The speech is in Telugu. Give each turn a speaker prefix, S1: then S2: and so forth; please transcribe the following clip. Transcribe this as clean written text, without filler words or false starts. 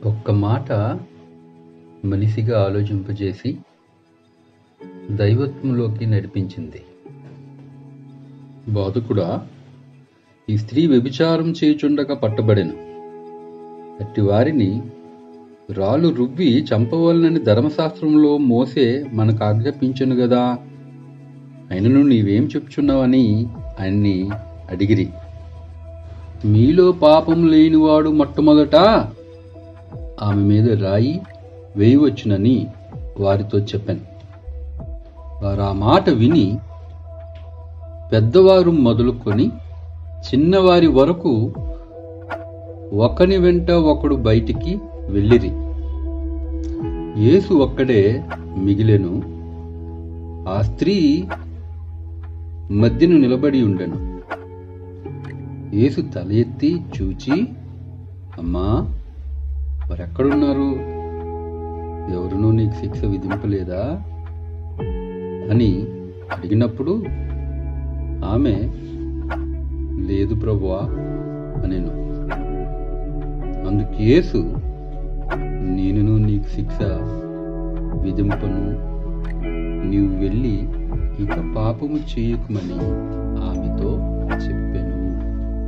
S1: ఒక్క మాట మనిషిగా ఆలోచింపజేసి దైవత్వంలోకి నడిపించింది. బాధకుడా, ఈ స్త్రీ వ్యభిచారం చేయుచుండగా పట్టబడెను. అట్టివారిని రాళ్ళు రువ్వి చంపవలనని ధర్మశాస్త్రంలో మోసే మనకు ఆజ్ఞాపించెను గదా, అయినను నీవేం చెప్పుచున్నావని ఆయన్ని అడిగిరి. మీలో పాపం లేనివాడు మొట్టమొదట ఆమె మీద రాయి వేయవచ్చునని వారితో చెప్పాను. వారు ఆ మాట విని పెద్దవారు మొదలుకొని చిన్నవారి వరకు ఒకని వెంట ఒకడు బయటికి వెళ్ళిరి. యేసు ఒక్కడే మిగిలెను. ఆ స్త్రీ మధ్యను నిలబడి ఉండెను. యేసు తల ఎత్తి చూచి, అమ్మా, వారెక్కడున్నారు? ఎవరునూ నీకు శిక్ష విధింపలేదా అని అడిగినప్పుడు ఆమె, లేదు ప్రభువా అనెను. అందుకు యేసు, నేనును నీకు శిక్ష విధింపను, నీవు వెళ్ళి ఇక పాపము చేయకుమని ఆమెతో